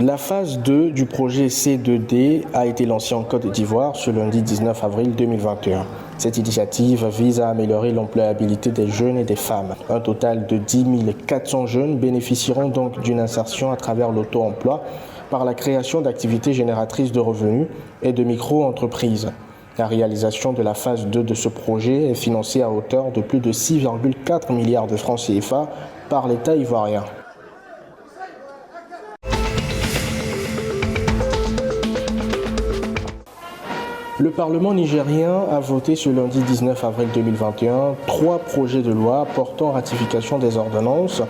La phase 2 du projet C2D a été lancée en Côte d'Ivoire ce lundi 19 avril 2021. Cette initiative vise à améliorer l'employabilité des jeunes et des femmes. Un total de 10 400 jeunes bénéficieront donc d'une insertion à travers l'auto-emploi par la création d'activités génératrices de revenus et de micro-entreprises. La réalisation de la phase 2 de ce projet est financée à hauteur de plus de 6,4 milliards de francs CFA par l'État ivoirien. Le Parlement nigérien a voté ce lundi 19 avril 2021 3 projets de loi portant ratification des ordonnances,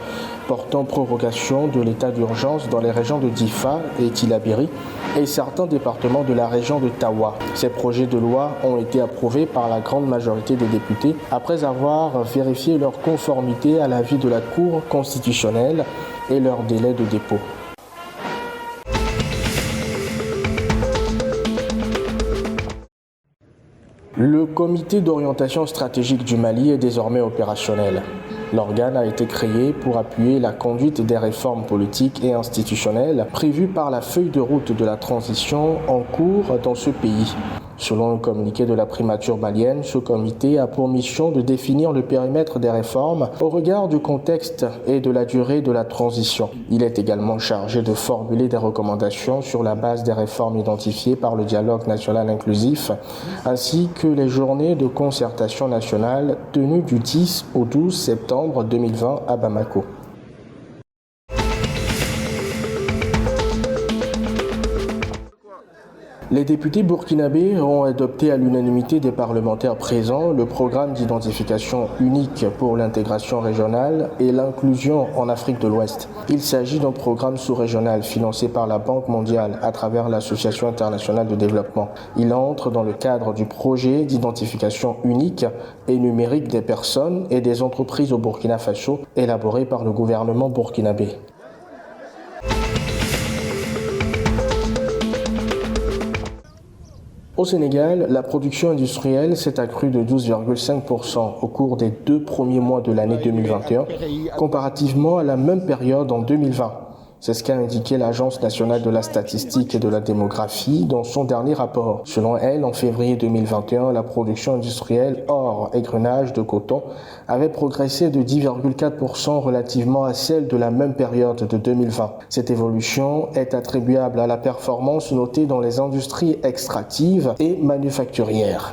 portant prorogation de l'état d'urgence dans les régions de Difa et Tillabéri et certains départements de la région de Tawa. Ces projets de loi ont été approuvés par la grande majorité des députés après avoir vérifié leur conformité à l'avis de la Cour constitutionnelle et leur délai de dépôt. Le comité d'orientation stratégique du Mali est désormais opérationnel. L'organe a été créé pour appuyer la conduite des réformes politiques et institutionnelles prévues par la feuille de route de la transition en cours dans ce pays. Selon le communiqué de la primature malienne, ce comité a pour mission de définir le périmètre des réformes au regard du contexte et de la durée de la transition. Il est également chargé de formuler des recommandations sur la base des réformes identifiées par le dialogue national inclusif, ainsi que les journées de concertation nationale tenues du 10 au 12 septembre 2020 à Bamako. Les députés burkinabés ont adopté à l'unanimité des parlementaires présents le programme d'identification unique pour l'intégration régionale et l'inclusion en Afrique de l'Ouest. Il s'agit d'un programme sous-régional financé par la Banque mondiale à travers l'Association internationale de développement. Il entre dans le cadre du projet d'identification unique et numérique des personnes et des entreprises au Burkina Faso élaboré par le gouvernement burkinabé. Au Sénégal, la production industrielle s'est accrue de 12,5% au cours des 2 premiers mois de l'année 2021, comparativement à la même période en 2020. C'est ce qu'a indiqué l'Agence nationale de la statistique et de la démographie dans son dernier rapport. Selon elle, en février 2021, la production industrielle hors égrenage de coton avait progressé de 10,4% relativement à celle de la même période de 2020. Cette évolution est attribuable à la performance notée dans les industries extractives et manufacturières.